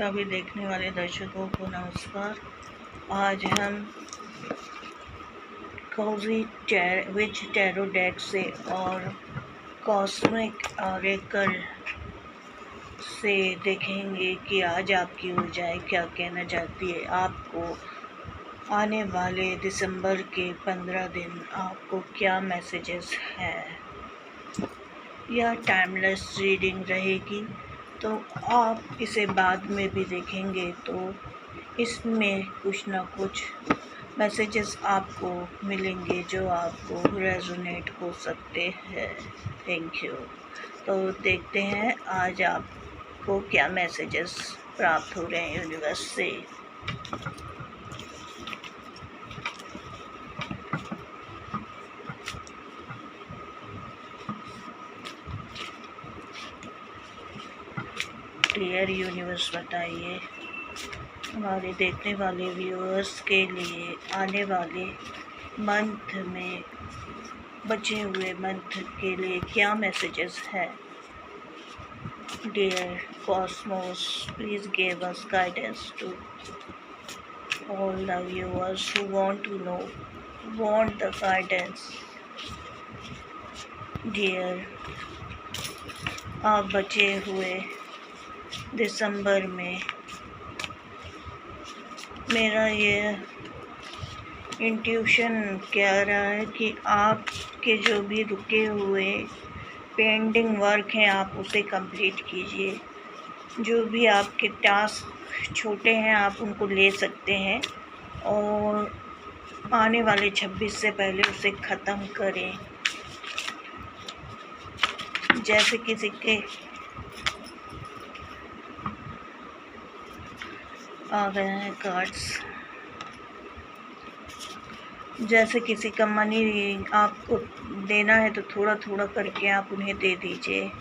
सभी देखने वाले दर्शकों को नमस्कार। आज हम कोजी विच टैरो डेक से और कॉस्मिक ऑरेकल से देखेंगे कि आज आपकी ऊर्जाएं क्या कहना चाहती है। आपको आने वाले दिसंबर के 15 दिन आपको क्या मैसेजेस हैं। यह टाइमलेस रीडिंग रहेगी, तो आप इसे बाद में भी देखेंगे तो इसमें कुछ ना कुछ मैसेजेस आपको मिलेंगे जो आपको रेजोनेट हो सकते हैं। Thank you. तो देखते हैं आज आपको क्या मैसेजेस प्राप्त हो रहे हैं यूनिवर्स से। डियर यूनिवर्स, बताइए हमारे देखने वाले व्यूअर्स के लिए आने वाले मंथ में, बचे हुए मंथ के लिए क्या मैसेजेस हैं। Dear cosmos, please give us guidance to all the viewers who want the guidance. Dear, आप बचे हुए दिसंबर में, मेरा ये इंट्यूशन कह रहा है कि आपके जो भी रुके हुए पेंडिंग वर्क हैं आप उसे कंप्लीट कीजिए। जो भी आपके टास्क छोटे हैं आप उनको ले सकते हैं और आने वाले 26 से पहले उसे ख़त्म करें। जैसे किसी के आ गए हैं कार्ड्स, जैसे किसी का मनी आपको देना है तो थोड़ा थोड़ा करके आप उन्हें दे दीजिए।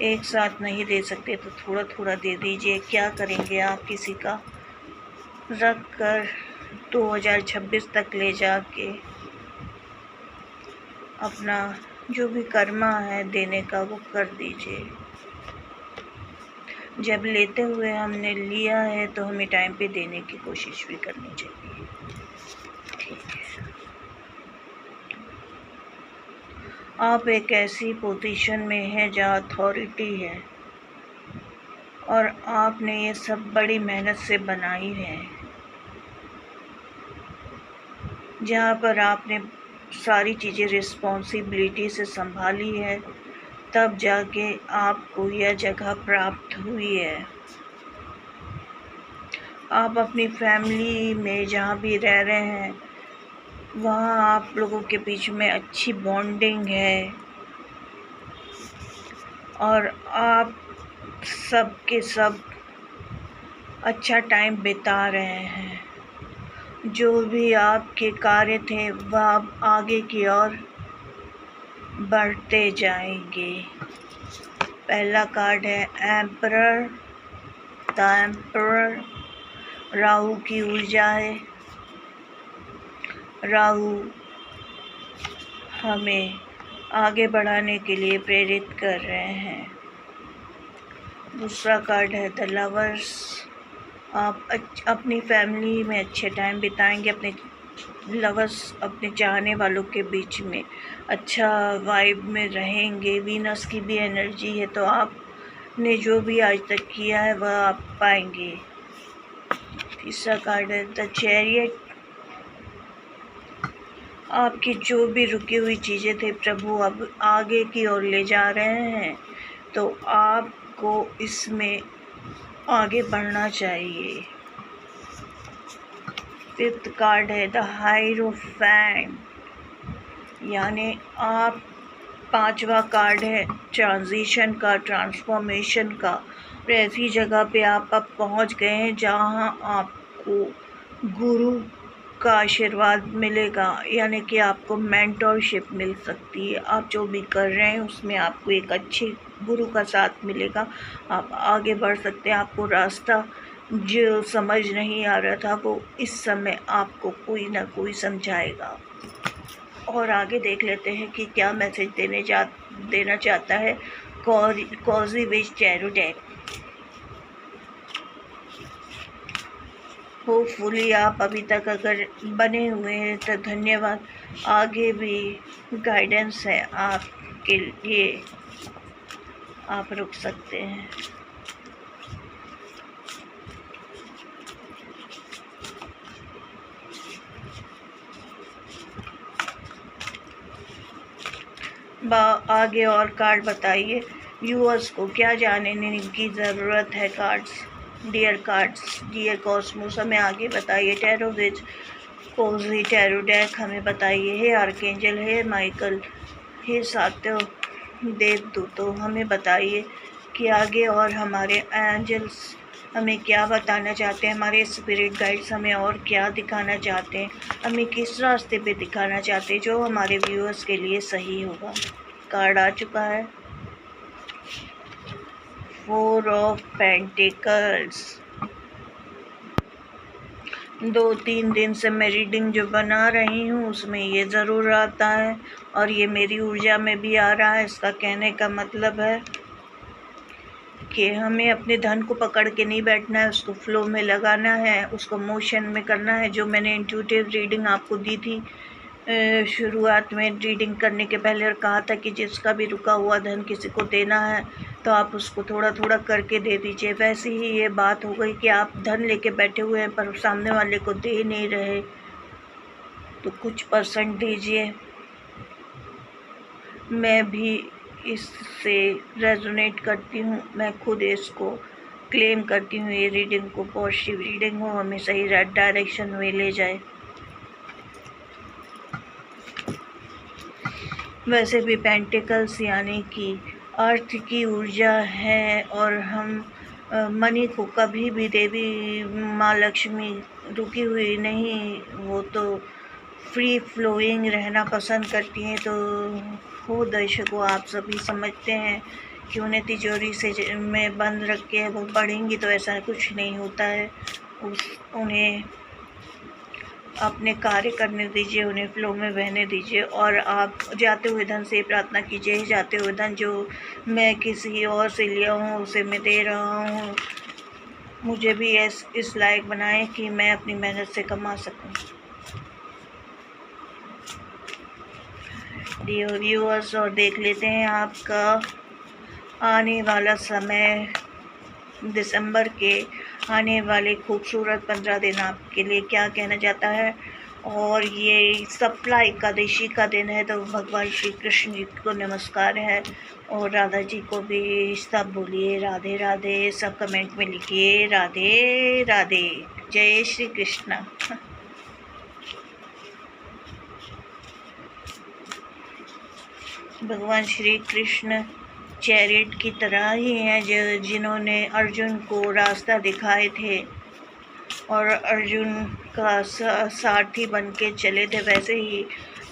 एक साथ नहीं दे सकते तो थोड़ा थोड़ा दे दीजिए। क्या करेंगे आप, किसी का रख कर 2026 तक ले जाके अपना जो भी कर्मा है देने का वो कर दीजिए। जब लेते हुए हमने लिया है तो हमें टाइम पे देने की कोशिश भी करनी चाहिए। ठीक है। आप एक ऐसी पोजीशन में हैं जहाँ अथॉरिटी है और आपने ये सब बड़ी मेहनत से बनाई है, जहाँ पर आपने सारी चीज़ें रिस्पॉन्सिबिलिटी से संभाली है, तब जाके आपको यह जगह प्राप्त हुई है। आप अपनी फैमिली में जहाँ भी रह रहे हैं वहाँ आप लोगों के बीच में अच्छी बॉन्डिंग है और आप सब के सब अच्छा टाइम बिता रहे हैं। जो भी आपके कार्य थे वह अब आगे की ओर बढ़ते जाएंगे। पहला कार्ड है एम्परर, द एम्परर। राहु की ऊर्जा है। राहु हमें आगे बढ़ाने के लिए प्रेरित कर रहे हैं। दूसरा कार्ड है द लवर्स। आप अपनी फैमिली में अच्छे टाइम बिताएंगे, अपने लवर्स, अपने चाहने वालों के बीच में अच्छा वाइब में रहेंगे। वीनस की भी एनर्जी है, तो आपने जो भी आज तक किया है वह आप पाएंगे। तीसरा कार्ड है द चैरियट। आपकी जो भी रुकी हुई चीज़ें थे प्रभु अब आगे की ओर ले जा रहे हैं, तो आपको इसमें आगे बढ़ना चाहिए। फिफ्थ कार्ड है द हायरोफेंट, यानी आप, पांचवा कार्ड है ट्रांजिशन का, ट्रांसफॉर्मेशन का। और ऐसी जगह पे आप अब पहुंच गए हैं जहां आपको गुरु का आशीर्वाद मिलेगा, यानी कि आपको मेंटरशिप मिल सकती है। आप जो भी कर रहे हैं उसमें आपको एक अच्छे गुरु का साथ मिलेगा, आप आगे बढ़ सकते हैं। आपको रास्ता जो समझ नहीं आ रहा था वो इस समय आपको कोई ना कोई समझाएगा। और आगे देख लेते हैं कि क्या मैसेज देना चाहता है Cozi witch tarot deck. Hopefully आप अभी तक अगर बने हुए हैं तो धन्यवाद। आगे भी गाइडेंस है आपके लिए, आप रुक सकते हैं। आगे और कार्ड बताइए व्यूअर्स को क्या जानने की ज़रूरत है। Cards, dear cards, dear cosmos, हमें आगे बताइए। Tarot witch cozy tarot deck हमें बताइए। हे आर्कएंजल, हे माइकल, हे सात्यो देवदूतों, हमें बताइए कि आगे और हमारे एंजल्स हमें क्या बताना चाहते हैं, हमारे स्पिरिट गाइड्स हमें और क्या दिखाना चाहते हैं, हमें किस रास्ते पे दिखाना चाहते हैं जो हमारे व्यूअर्स के लिए सही होगा। कार्ड आ चुका है, 4 ऑफ पेंटिकल्स। 2-3 दिन से मैं रीडिंग जो बना रही हूँ उसमें ये ज़रूर आता है और ये मेरी ऊर्जा में भी आ रहा है। इसका कहने का मतलब है कि हमें अपने धन को पकड़ के नहीं बैठना है, उसको फ्लो में लगाना है, उसको मोशन में करना है। जो मैंने इंट्यूटिव रीडिंग आपको दी थी शुरुआत में रीडिंग करने के पहले, और कहा था कि जिसका भी रुका हुआ धन किसी को देना है तो आप उसको थोड़ा थोड़ा करके दे दीजिए। वैसे ही ये बात हो गई कि आप धन लेके बैठे हुए हैं पर सामने वाले को दे नहीं रहे, तो कुछ परसेंट दीजिए। मैं भी इससे रेजोनेट करती हूँ, मैं खुद इसको क्लेम करती हूँ। ये रीडिंग को पॉजिटिव रीडिंग हो, हमें सही डायरेक्शन में ले जाए। वैसे भी पेंटिकल्स यानी कि अर्थ की ऊर्जा है और हम मनी को कभी भी देवी माँ लक्ष्मी रुकी हुई नहीं, वो तो फ्री फ्लोइंग रहना पसंद करती हैं। तो हो दर्शकों, आप सभी समझते हैं कि उन्हें तिजोरी से में बंद रख के वो पढ़ेंगी तो ऐसा कुछ नहीं होता है। उन्हें अपने कार्य करने दीजिए, उन्हें फ्लो में बहने दीजिए। और आप जाते हुए धन से प्रार्थना कीजिए, जाते हुए धन जो मैं किसी और से लिया हूँ उसे मैं दे रहा हूँ, मुझे भी इस लायक बनाए कि मैं अपनी मेहनत से कमा सकूँ। डियर व्यूअर्स, और देख लेते हैं आपका आने वाला समय, दिसंबर के आने वाले खूबसूरत 15 दिन आपके लिए क्या कहना चाहता है। और ये सप्ला एकादशी का दिन है तो भगवान श्री कृष्ण जी को नमस्कार है, और राधा जी को भी सब बोलिए राधे राधे, सब कमेंट में लिखिए राधे राधे, जय श्री कृष्ण। भगवान श्री कृष्ण चैरिट की तरह ही हैं जिन्होंने अर्जुन को रास्ता दिखाए थे और अर्जुन का सारथी बन के चले थे, वैसे ही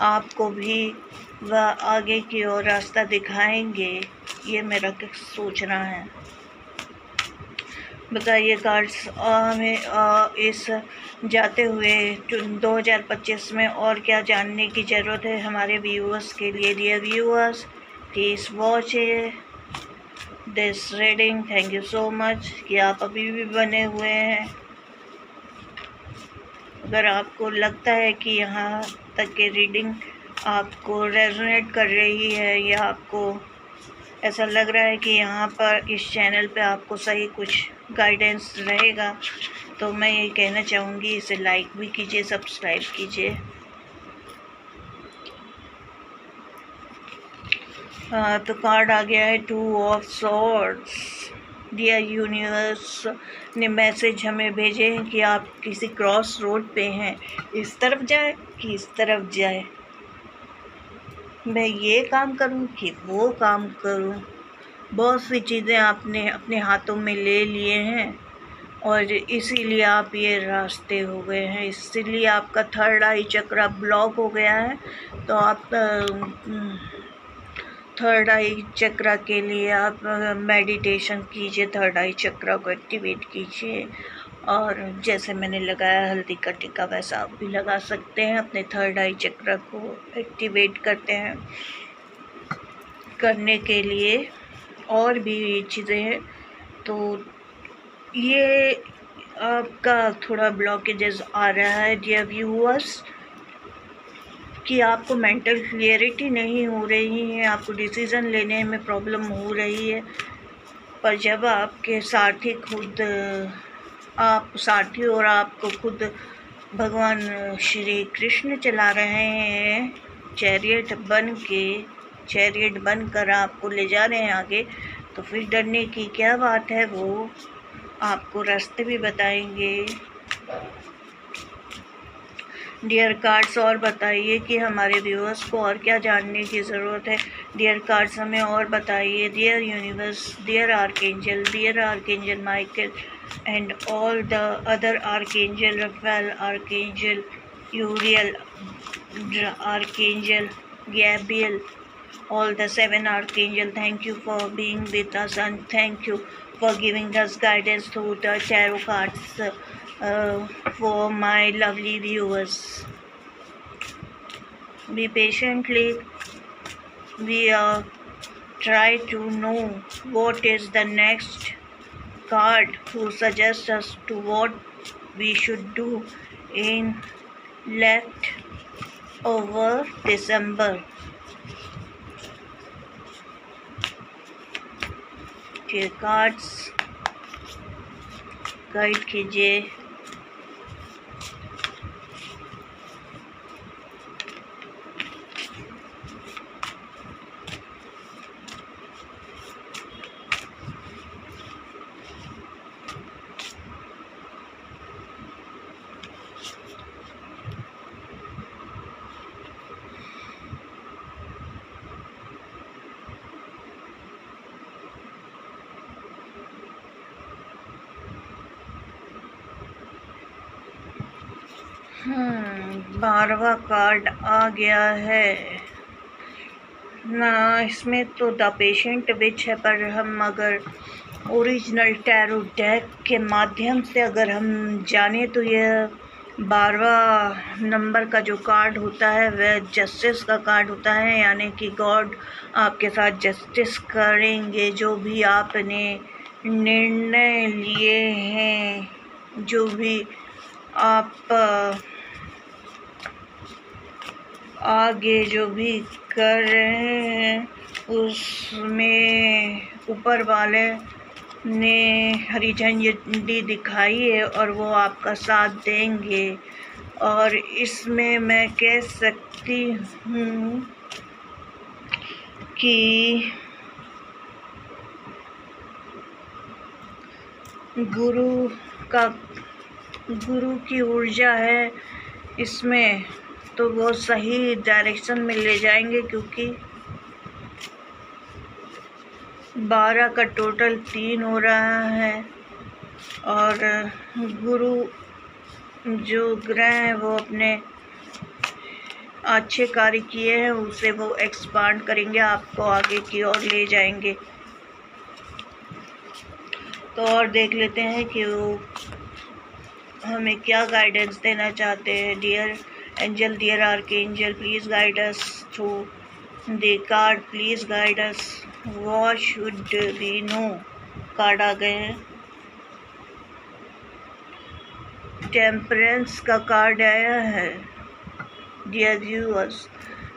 आपको भी वह आगे की ओर रास्ता दिखाएंगे, ये मेरा सोचना है। बताइए कार्ड्स, हमें इस जाते हुए 2025 में और क्या जानने की ज़रूरत है हमारे व्यूअर्स के लिए। Dear viewers, please watch this reading. Thank you so much कि आप अभी भी बने हुए हैं। अगर आपको लगता है कि यहाँ तक की रीडिंग आपको रेजोनेट कर रही है या आपको ऐसा लग रहा है कि यहाँ पर इस चैनल पे आपको सही कुछ गाइडेंस रहेगा, तो मैं ये कहना चाहूँगी इसे लाइक भी कीजिए, सब्सक्राइब कीजिए। तो कार्ड आ गया है 2 ऑफ सॉर्ड्स। डियर यूनिवर्स ने मैसेज हमें भेजे हैं कि आप किसी क्रॉस रोड पे हैं, इस तरफ जाए कि इस तरफ जाए, मैं ये काम करूं कि वो काम करूं। बहुत सी चीज़ें आपने अपने हाथों में ले लिए हैं और इसीलिए आप ये रास्ते हो गए हैं, इसीलिए आपका थर्ड आई चक्र ब्लॉक हो गया है। तो आप थर्ड आई चक्र के लिए आप मेडिटेशन कीजिए, थर्ड आई चक्र को एक्टिवेट कीजिए। और जैसे मैंने लगाया हल्दी का टीका वैसा आप भी लगा सकते हैं, अपने थर्ड आई चक्र को एक्टिवेट करते हैं। करने के लिए और भी चीज़ें हैं, तो ये आपका थोड़ा ब्लॉकेजेस आ रहा है डियर व्यूअर्स, कि आपको मेंटल क्लियरिटी नहीं हो रही है, आपको डिसीज़न लेने में प्रॉब्लम हो रही है। पर जब आपके साथी खुद आप साथी और आपको खुद भगवान श्री कृष्ण चला रहे हैं, चैरियट बनकर आपको ले जा रहे हैं आगे, तो फिर डरने की क्या बात है। वो आपको रास्ते भी बताएंगे। डियर कार्ड्स, और बताइए कि हमारे व्यूअर्स को और क्या जानने की ज़रूरत है। डियर कार्ड्स, हमें और बताइए। Dear universe, dear archangel Michael and all the other archangel, Raphael archangel, Uriel archangel, Gabriel, all the 7 archangel, thank you for being with us, and thank you for giving us guidance through the tarot cards for my lovely viewers. Be patiently, we try to know what is the next card who suggests us to what we should do in left over December. के cards guide कीजिए। बारहवां card आ गया है ना। इसमें तो the patient विच है, पर हम अगर ओरिजिनल टैरो डेक के माध्यम से अगर हम जाने तो यह 12वां नंबर का जो कार्ड होता है वह जस्टिस का कार्ड होता है, यानी कि गॉड आपके साथ जस्टिस करेंगे। जो भी आपने निर्णय लिए हैं, जो भी आप आगे जो भी कर रहे हैं, उसमें ऊपर वाले ने हरी झंडी दिखाई है और वो आपका साथ देंगे। और इसमें मैं कह सकती हूँ कि गुरु की ऊर्जा है इसमें, तो वो सही डायरेक्शन में ले जाएंगे, क्योंकि 12 का टोटल 3 हो रहा है। और गुरु जो ग्रह हैं वो अपने अच्छे कार्य किए हैं, उसे वो एक्सपांड करेंगे, आपको आगे की ओर ले जाएंगे। तो और देख लेते हैं कि वो हमें क्या गाइडेंस देना चाहते हैं। Dear angel, dear archangel, please guide us through the card, please guide us, what should we know. Card आ गए हैं। टेम्परेंस का कार्ड आया है। डियर व्यूअर्स,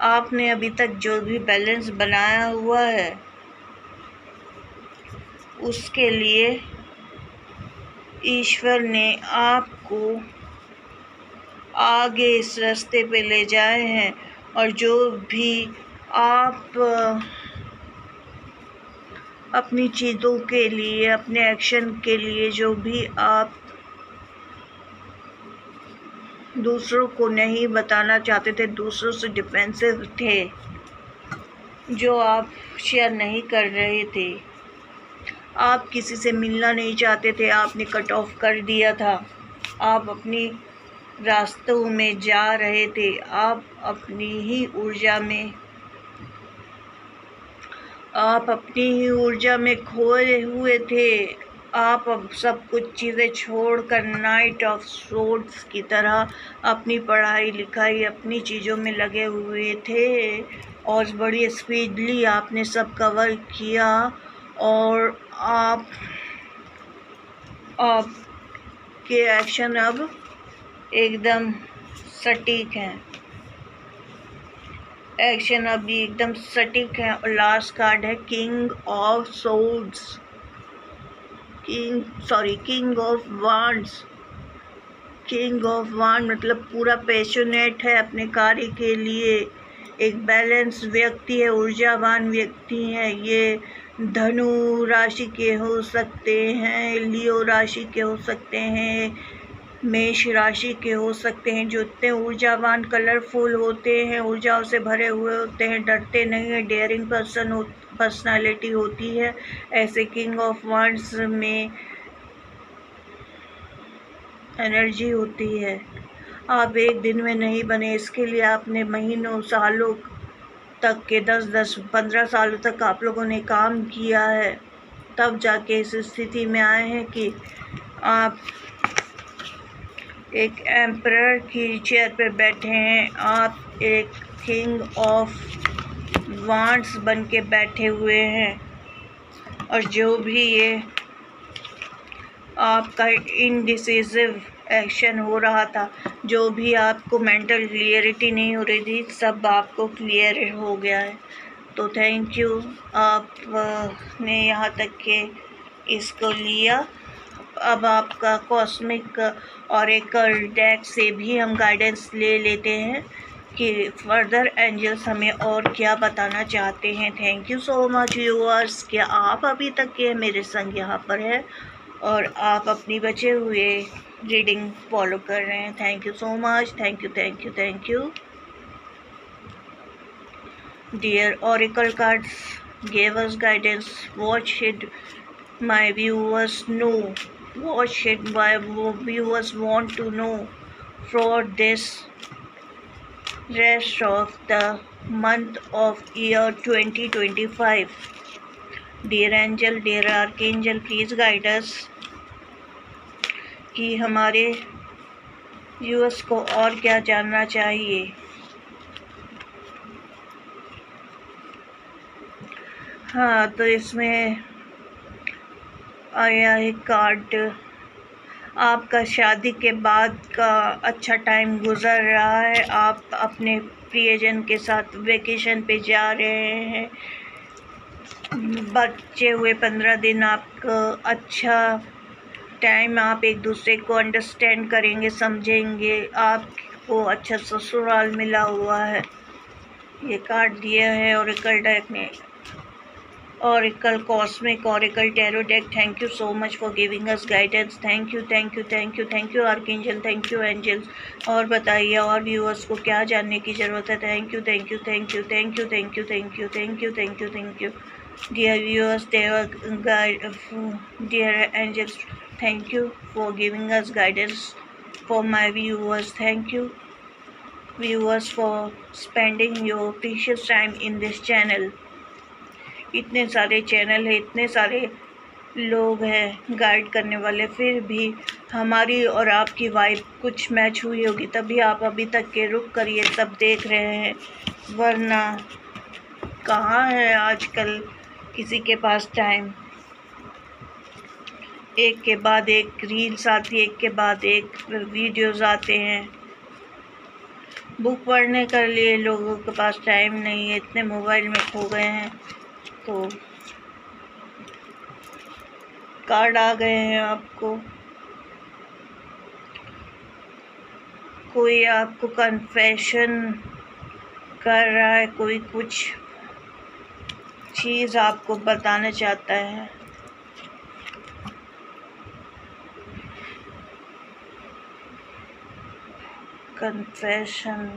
आपने अभी तक जो भी बैलेंस बनाया हुआ है उसके लिए ईश्वर ने आपको आगे इस रास्ते पे ले जाए हैं। और जो भी आप अपनी चीज़ों के लिए, अपने एक्शन के लिए, जो भी आप दूसरों को नहीं बताना चाहते थे, दूसरों से डिफेंसिव थे, जो आप शेयर नहीं कर रहे थे, आप किसी से मिलना नहीं चाहते थे, आपने कट ऑफ कर दिया था, आप अपनी रास्तों में जा रहे थे, आप अपनी ही ऊर्जा में खोए हुए थे। आप अब सब कुछ चीज़ें छोड़कर नाइट ऑफ सोर्ड्स की तरह अपनी पढ़ाई लिखाई, अपनी चीज़ों में लगे हुए थे, और बड़ी स्पीडली आपने सब कवर किया। और आप आपके एक्शन अब एकदम सटीक हैं, एक्शन अभी एकदम सटीक है। और लास्ट कार्ड है king of swords, king of wands. King of wand मतलब पूरा पैशनेट है अपने कार्य के लिए, एक बैलेंस व्यक्ति है, ऊर्जावान व्यक्ति है। ये धनु राशि के हो सकते हैं, लियो राशि के हो सकते हैं, मेष राशि के हो सकते हैं, जो इतने ऊर्जावान कलरफुल होते हैं, ऊर्जाओं से भरे हुए होते हैं, डरते नहीं है, डेयरिंग पर्सनालिटी होती है। ऐसे किंग ऑफ वांड्स में एनर्जी होती है। आप एक दिन में नहीं बने, इसके लिए आपने महीनों सालों तक के 10-10 15 सालों तक आप लोगों ने काम किया है, तब जाके इस स्थिति में आए हैं कि आप एक एम्परर की चेयर पर बैठे हैं, आप एक किंग ऑफ वांड्स बन के बैठे हुए हैं। और जो भी ये आपका इनडिसिसिव एक्शन हो रहा था, जो भी आपको मेंटल क्लियरिटी नहीं हो रही थी, सब आपको क्लियर हो गया है। तो थैंक यू, आपने यहाँ तक के इसको लिया। अब आपका कॉस्मिक ऑरेकल डेक से भी हम गाइडेंस ले लेते हैं कि फर्दर एंजल्स हमें और क्या बताना चाहते हैं। Thank you so much viewers, क्या आप अभी तक के मेरे संग यहाँ पर है और आप अपनी बचे हुए रीडिंग फॉलो कर रहे हैं। Thank you so much, thank you thank you thank you. Dear oracle cards gave us guidance. What should my viewers know? What should my viewers want to know for this rest of the month of year 2025? Dear angel, dear archangel, please guide us कि हमारे viewers को और क्या जानना चाहिए। हाँ, तो इसमें आया है कार्ड, आपका शादी के बाद का अच्छा टाइम गुजर रहा है, आप अपने प्रियजन के साथ वेकेशन पे जा रहे हैं, बचे हुए 15 दिन आपका अच्छा टाइम, आप एक दूसरे को अंडरस्टैंड करेंगे, समझेंगे, आपको अच्छा ससुराल मिला हुआ है। ये कार्ड दिया है ऑरेकल डेक ने, oracle cosmic oracle tarot deck. Thank you so much for giving us guidance. Thank you thank you thank you thank you archangel, thank you angels. और बताइए और व्यूअर्स को क्या जानने की ज़रूरत है। Thank you thank you thank you thank you thank you thank you thank you thank you thank you dear viewers, dear angels, thank you for giving us guidance for my viewers. Thank you viewers for spending your precious time in this channel. इतने सारे channel है, इतने सारे लोग हैं guide करने वाले, फिर भी हमारी और आपकी वाइब कुछ मैच हुई होगी, तभी आप अभी तक के रुक कर ये सब देख रहे हैं, वरना कहाँ है आजकल किसी के पास टाइम। एक के बाद एक रील्स आती है, एक के बाद एक वीडियोस आते हैं, बुक पढ़ने के लिए लोगों के पास टाइम नहीं है, इतने मोबाइल में खो गए हैं। तो कार्ड आ गए हैं आपको, कोई आपको कन्फेशन कर रहा है, कोई कुछ चीज़ आपको बताना चाहता है। कन्फेशन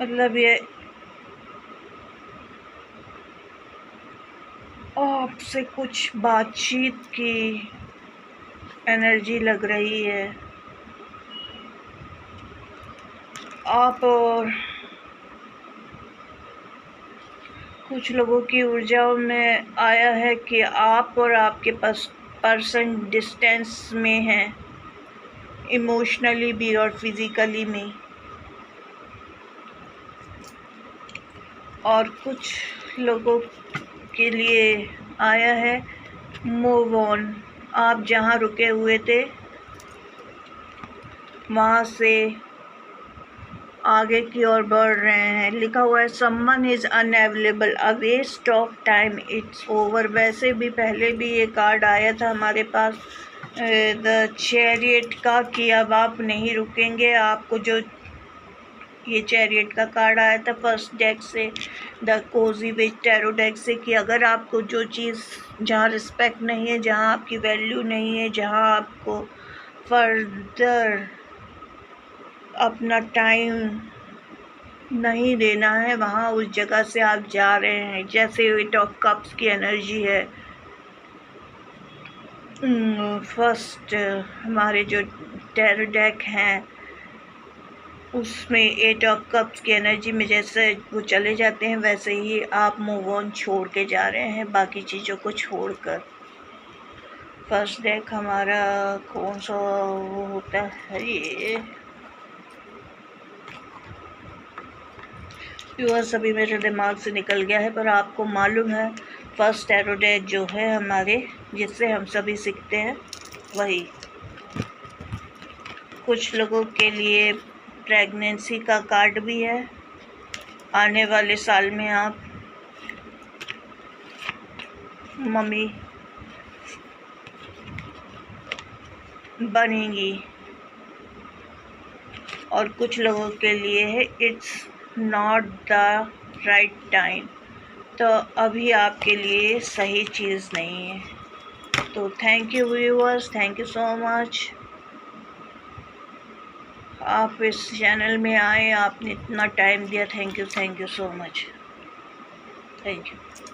मतलब ये आपसे कुछ बातचीत की एनर्जी लग रही है। आप और कुछ लोगों की ऊर्जाओं में आया है कि आप और आपके पास पर्सन डिस्टेंस में हैं, इमोशनली भी और फिज़िकली में। और कुछ लोगों के लिए आया है मूव ऑन, आप जहाँ रुके हुए थे वहाँ से आगे की ओर बढ़ रहे हैं। लिखा हुआ है someone is unavailable, a waste of time, it's over. वैसे भी पहले भी ये कार्ड आया था हमारे पास द चैरियट का कि अब आप नहीं रुकेंगे। आपको जो ये चैरियट का कार्ड आया था फर्स्ट डेक से, the cozy witch tarot deck से, कि अगर आपको जो चीज़ जहाँ रिस्पेक्ट नहीं है, जहाँ आपकी वैल्यू नहीं है, जहाँ आपको फर्दर अपना टाइम नहीं देना है, वहाँ उस जगह से आप जा रहे हैं। जैसे एट ऑफ कप्स की एनर्जी है, फर्स्ट हमारे जो टैरो डेक हैं उसमें एट ऑफ कप्स की एनर्जी में जैसे वो चले जाते हैं, वैसे ही आप मूव ऑन छोड़ के जा रहे हैं, बाकी चीज़ों को छोड़कर। फर्स्ट डेक हमारा कौन सा वो होता है, ये व्यूअर्स अभी मेरे दिमाग से निकल गया है, पर आपको मालूम है फर्स्ट टैरो डेक जो है हमारे, जिससे हम सभी सीखते हैं, वही। कुछ लोगों के लिए प्रेगनेंसी का कार्ड भी है। आने वाले साल में आप मम्मी बनेंगी, और कुछ लोगों के लिए है it's not the right time, तो अभी आपके लिए सही चीज़ नहीं है। तो thank you viewers, thank you so much, आप इस चैनल में आए, आपने इतना टाइम दिया, thank you so much, thank you.